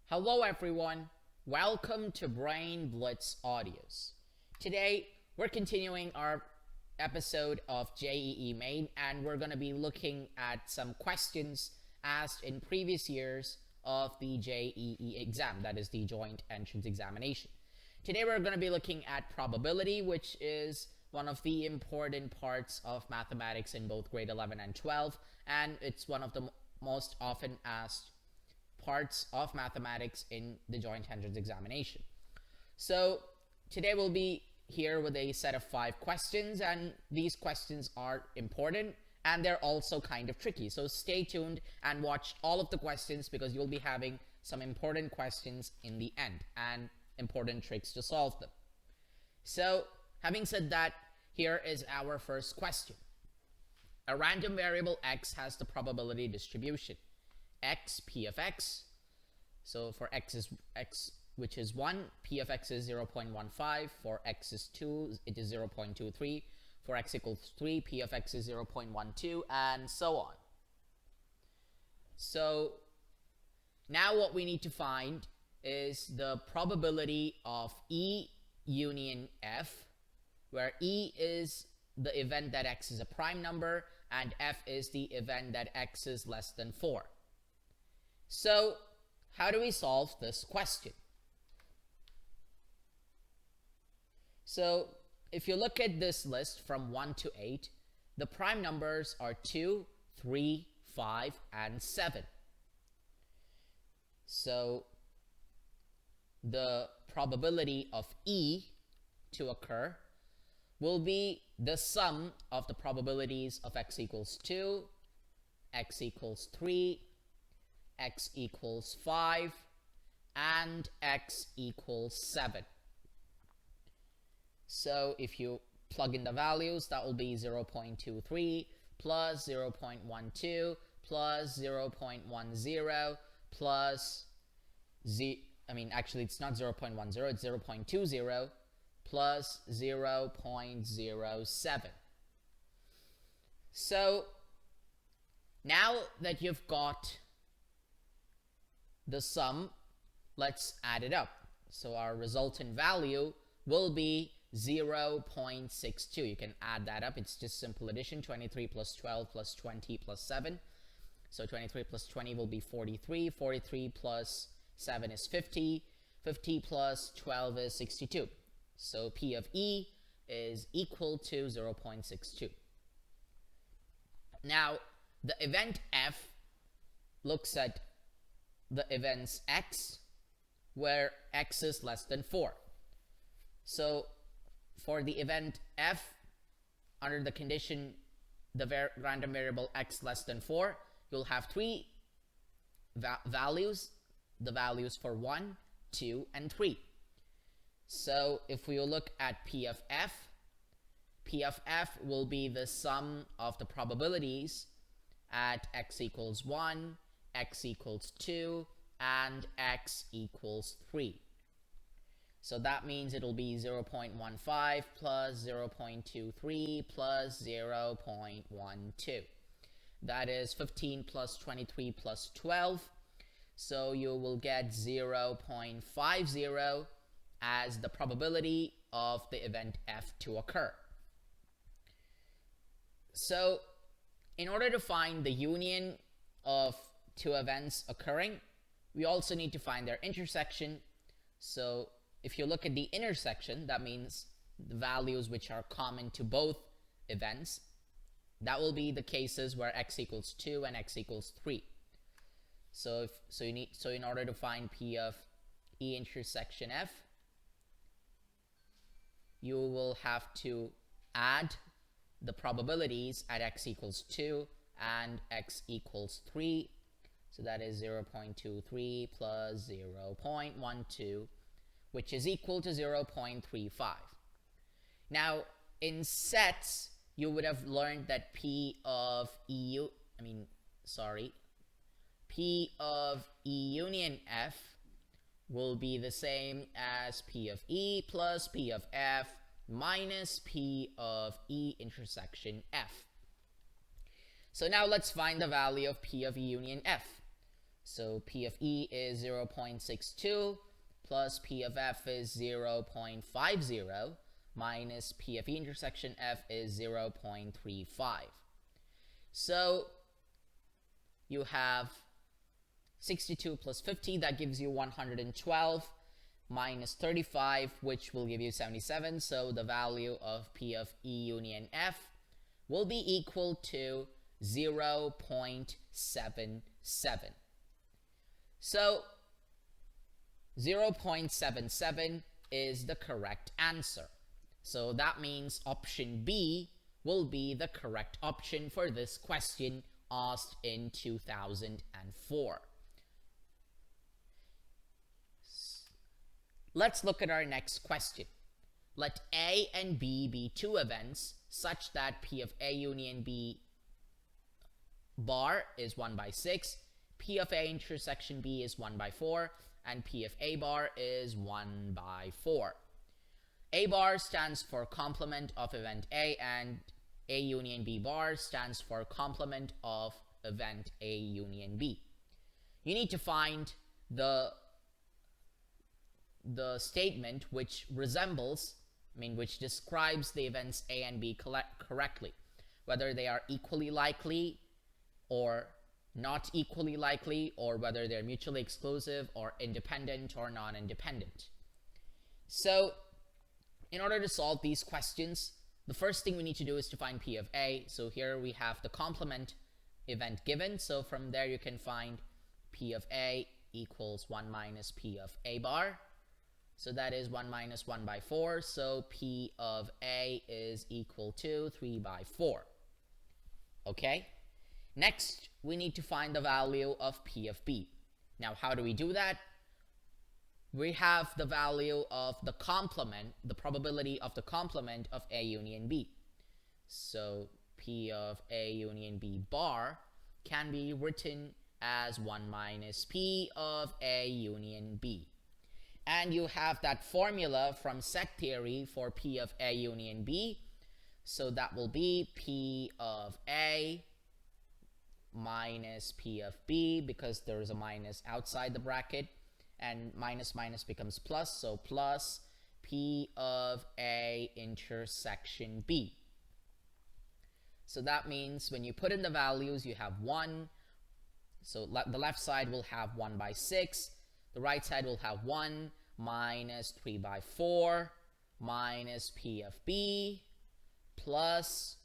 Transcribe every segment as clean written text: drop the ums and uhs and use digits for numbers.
Hello everyone, welcome to Brain Blitz Audios. Today we're continuing our episode of JEE Main and we're going to be looking at some questions asked in previous years of the JEE exam, that is the Joint Entrance Examination. Today we're going to be looking at probability, which is one of the important parts of mathematics in both grade 11 and 12, and it's one of the most often asked parts of mathematics in the Joint Entrance Examination. So today we'll be here with a set of 5 questions, and these questions are important and they're also kind of tricky. So stay tuned and watch all of the questions because you'll be having some important questions in the end and important tricks to solve them. So having said that, here is our first question. A random variable x has the probability distribution x p of x. So for x which is 1, p of x is 0.15. For x is 2, it is 0.23. For x equals 3, p of x is 0.12, and so on. So now what we need to find is the probability of E union F, where E is the event that x is a prime number and F is the event that x is less than 4. So how do we solve this question? So if you look at this list from 1 to 8, the prime numbers are 2, 3, 5, and 7. So the probability of E to occur will be the sum of the probabilities of x equals 2, x equals 3, x equals 5, and x equals 7. So if you plug in the values, that will be 0.23 plus 0.12 plus 0.10 plus actually it's not 0.10, it's 0.20 plus 0.07. So now that you've got the sum, let's add it up. So our resultant value will be 0.62. You can add that up. It's just simple addition. 23 plus 12 plus 20 plus 7. So 23 plus 20 will be 43. 43 plus 7 is 50. 50 plus 12 is 62. So P of E is equal to 0.62. Now, the event F looks at the events x where x is less than 4. So for the event f, under the condition the random variable x less than 4, you'll have 3 values, the values for 1, 2, and 3. So if we look at P of f will be the sum of the probabilities at x equals 1, x equals 2, and x equals 3. So that means it'll be 0.15 plus 0.23 plus 0.12. That is 15 plus 23 plus 12. So you will get 0.50 as the probability of the event F to occur. So in order to find the union of 2 events occurring, we also need to find their intersection. So if you look at the intersection, that means the values which are common to both events. That will be the cases where x equals 2 and x equals 3. So in order to find P of E intersection F, you will have to add the probabilities at x equals 2 and x equals 3. So that is 0.23 plus 0.12, which is equal to 0.35. Now, in sets, you would have learned that P of E union F will be the same as P of E plus P of F minus P of E intersection F. So now let's find the value of P of E union F. So P of E is 0.62 plus P of F is 0.50 minus P of E intersection F is 0.35. So you have 62 plus 50, that gives you 112, minus 35, which will give you 77. So the value of P of E union F will be equal to 0.77. So 0.77 is the correct answer. So that means option B will be the correct option for this question asked in 2004. Let's look at our next question. Let A and B be two events such that P of A union B bar is 1 by 6, P of A intersection B is 1 by 4, and P of A bar is 1 by 4. A bar stands for complement of event A, and A union B bar stands for complement of event A union B. You need to find the statement which resembles, which describes the events A and B correctly, whether they are equally likely or not equally likely, or whether they're mutually exclusive or independent or non-independent. So in order to solve these questions, the first thing we need to do is to find P of A. So here we have the complement event given. So from there you can find P of A equals 1 minus P of A bar. So that is 1 minus 1 by 4. So P of A is equal to 3 by 4. Okay? Next, we need to find the value of P of B. Now, how do we do that? We have the value of the complement, the probability of the complement of A union B. So P of A union B bar can be written as 1 minus P of A union B. And you have that formula from set theory for P of A union B. So that will be P of A minus P of B, because there is a minus outside the bracket, and minus minus becomes plus, so plus P of A intersection B. So that means when you put in the values, you have 1. So the left side will have 1 by 6. The right side will have 1 minus 3 by 4 minus P of B plus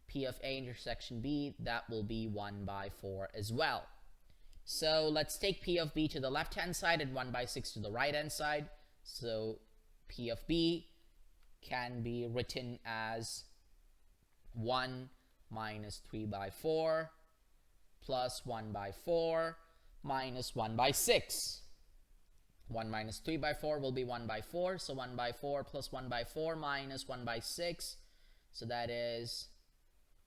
P of A intersection B. That will be 1 by 4 as well. So let's take P of B to the left hand side and 1 by 6 to the right hand side. So P of B can be written as 1 minus 3 by 4 plus 1 by 4 minus 1 by 6. 1 minus 3 by 4 will be 1 by 4. So 1 by 4 plus 1 by 4 minus 1 by 6. So that is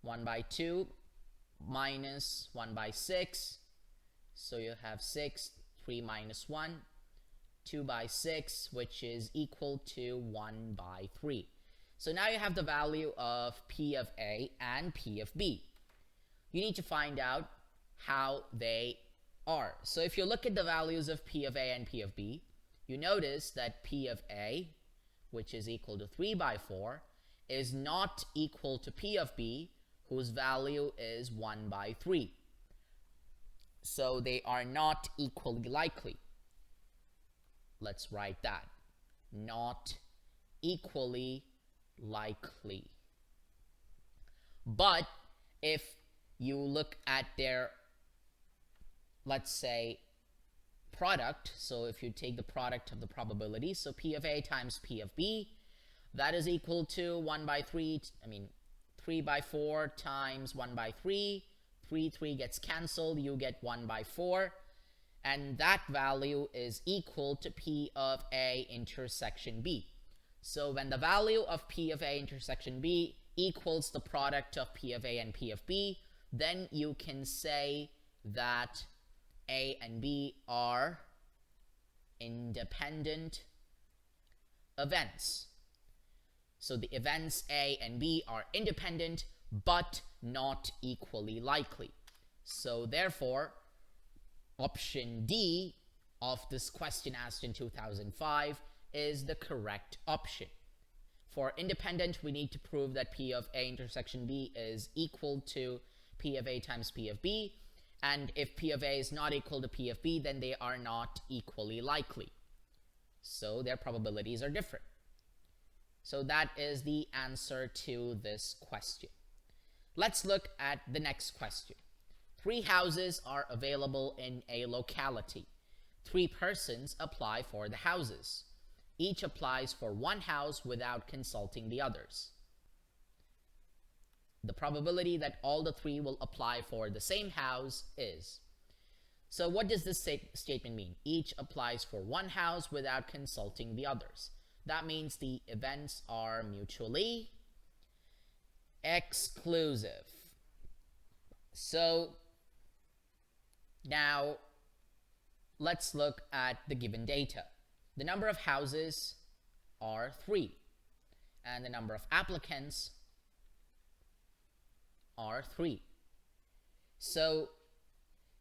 1 by 2 minus 1 by 6. So you have 6, 3 minus 1, 2 by 6, which is equal to 1 by 3. So now you have the value of P of A and P of B. You need to find out how they are. So if you look at the values of P of A and P of B, you notice that P of A, which is equal to 3 by 4, is not equal to P of B, whose value is 1 by 3. So they are not equally likely. Let's write that. Not equally likely. But if you look at their, let's say, product, so if you take the product of the probability, so P of A times P of B, that is equal to 1 by 3, 3 by 4 times 1 by 3, 3 gets cancelled, you get 1 by 4, and that value is equal to P of A intersection B. So when the value of P of A intersection B equals the product of P of A and P of B, then you can say that A and B are independent events. So the events A and B are independent but not equally likely. So therefore, option D of this question asked in 2005 is the correct option. For independent, we need to prove that P of A intersection B is equal to P of A times P of B. And if P of A is not equal to P of B, then they are not equally likely. So their probabilities are different. So that is the answer to this question. Let's look at the next question. 3 houses are available in a locality. 3 persons apply for the houses. Each applies for one house without consulting the others. The probability that all the 3 will apply for the same house is. So what does this statement mean? Each applies for one house without consulting the others. That means the events are mutually exclusive. So now let's look at the given data. The number of houses are 3, and the number of applicants are 3. So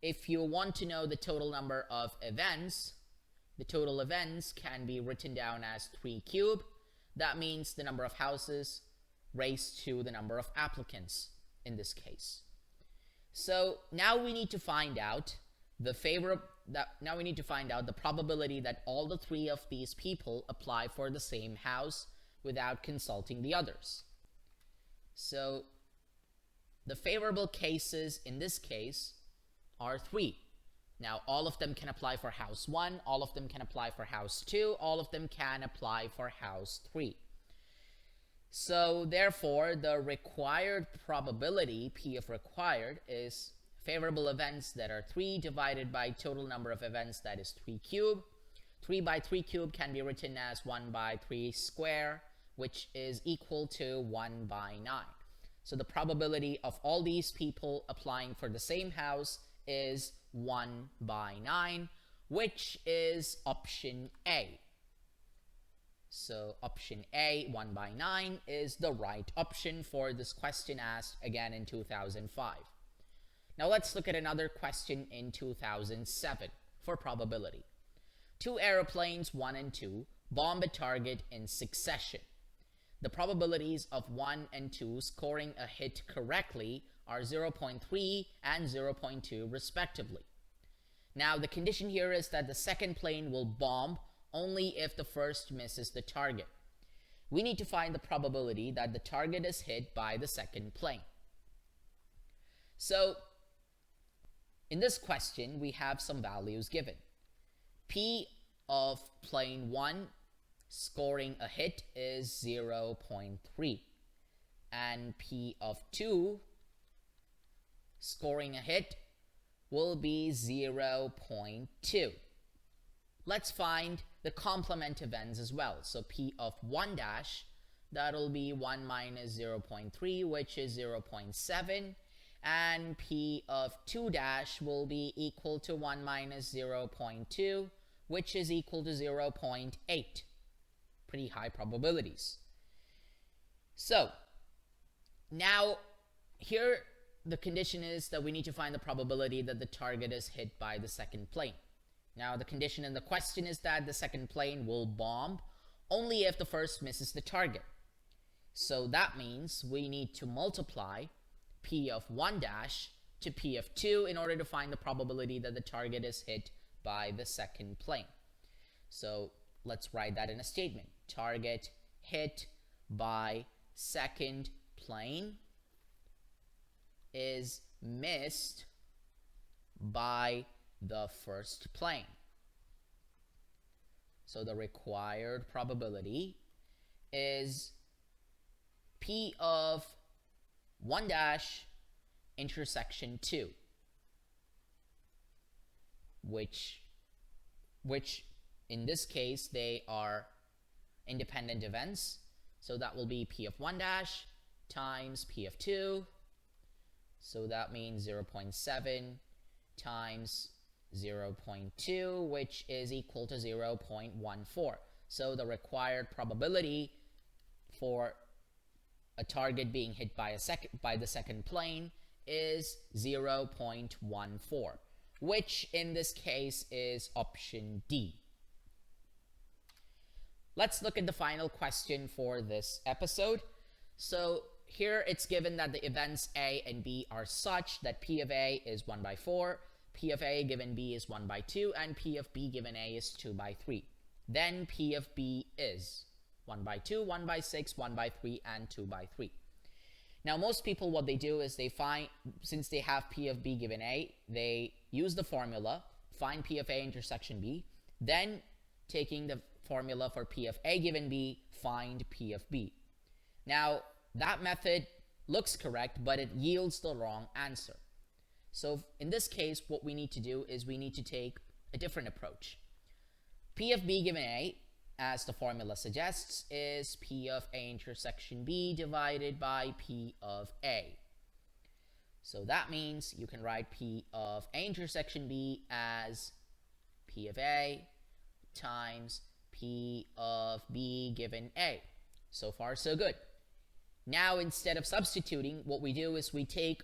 if you want to know the total number of events, the total events can be written down as 3 cubed. That means the number of houses raised to the number of applicants in this case. So now we need to find out the probability that all the 3 of these people apply for the same house without consulting the others. So the favorable cases in this case are 3. Now all of them can apply for house 1, all of them can apply for house 2, all of them can apply for house 3. So therefore the required probability, P of required, is favorable events that are 3 divided by total number of events, that is 3 cubed. 3 by 3 cubed can be written as 1 by 3 square, which is equal to 1 by 9. So the probability of all these people applying for the same house is 1 by 9, which is option A. So option A, 1 by 9, is the right option for this question asked again in 2005. Now let's look at another question in 2007 for probability. 2 aeroplanes, 1 and 2, bomb a target in succession. The probabilities of 1 and 2 scoring a hit correctly are 0.3 and 0.2 respectively. Now the condition here is that the second plane will bomb only if the first misses the target. We need to find the probability that the target is hit by the second plane. So in this question we have some values given. P of plane 1 scoring a hit is 0.3, and P of 2 scoring a hit will be 0.2. Let's find the complement events as well. So P of 1 dash, that'll be 1 minus 0.3, which is 0.7, and P of 2 dash will be equal to 1 minus 0.2, which is equal to 0.8. Pretty high probabilities. So now here the condition is that we need to find the probability that the target is hit by the second plane. Now the condition in the question is that the second plane will bomb only if the first misses the target. So that means we need to multiply P of 1 dash to P of 2 in order to find the probability that the target is hit by the second plane. So let's write that in a statement. Target hit by second plane is missed by the first plane. So the required probability is P of 1 dash intersection 2, which in this case they are independent events. So that will be P of 1 dash times P of 2. So that means 0.7 times 0.2, which is equal to 0.14. So the required probability for a target being hit by the second plane is 0.14. which in this case is option D. Let's look at the final question for this episode. So here it's given that the events A and B are such that P of A is 1 by 4, P of A given B is 1 by 2, and P of B given A is 2 by 3. Then P of B is 1 by 2, 1 by 6, 1 by 3, and 2 by 3. Now most people, what they do is they find, since they have P of B given A, they use the formula, find P of A intersection B, then taking the formula for P of A given B, find P of B. Now that method looks correct, but it yields the wrong answer. So in this case, what we need to do is we need to take a different approach. P of B given A, as the formula suggests, is P of A intersection B divided by P of A. So that means you can write P of A intersection B as P of A times P of B given A. So far, so good. Now, instead of substituting, what we do is we take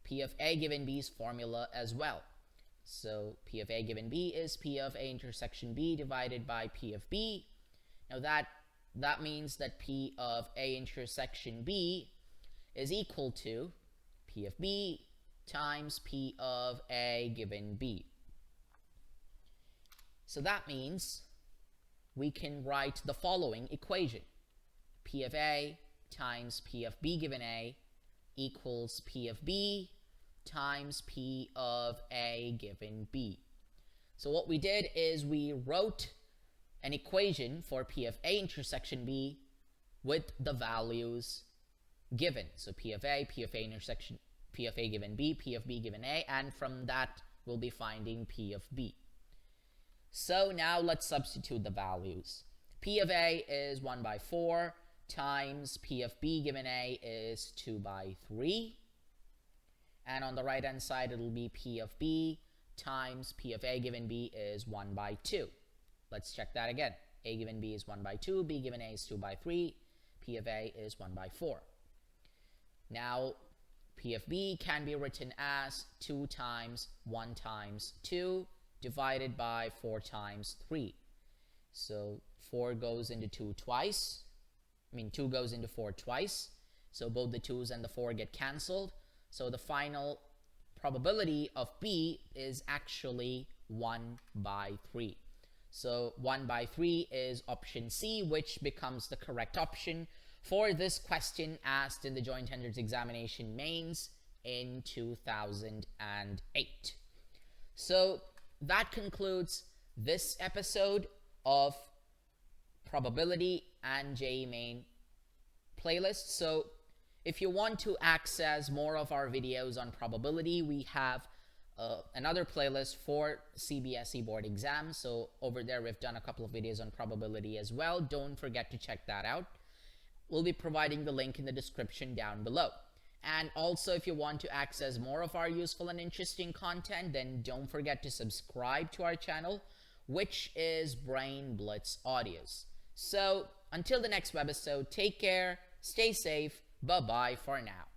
P of A given B's formula as well. So P of A given B is P of A intersection B divided by P of B. Now that means that P of A intersection B is equal to P of B times P of A given B. So that means we can write the following equation. P of A times P of B given A equals P of B times P of A given B. So what we did is we wrote an equation for P of A intersection B with the values given. So P of A intersection, P of A given B, P of B given A, and from that we'll be finding P of B. So now let's substitute the values. P of A is 1 by 4 times P of B given A is 2 by 3. And on the right hand side it'll be P of B times P of A given B is 1 by 2. Let's check that again. A given B is 1 by 2, B given A is 2 by 3, P of A is 1 by 4. Now P of B can be written as 2 times 1 times 2 divided by 4 times 3. So 4 goes into 2 twice. 2 goes into 4 twice. So both the 2's and the 4 get cancelled. So the final probability of B is actually 1 by 3. So 1 by 3 is option C, which becomes the correct option for this question asked in the Joint Entrance Examination Mains in 2008. So that concludes this episode of Probability and JEE Main playlist. So if you want to access more of our videos on probability, we have another playlist for CBSE board exams. So over there we've done a couple of videos on probability as well. Don't forget to check that out. We'll be providing the link in the description down below. And also, if you want to access more of our useful and interesting content, then don't forget to subscribe to our channel, which is Brain Blitz Audios. So until the next webisode, take care, stay safe, bye-bye for now.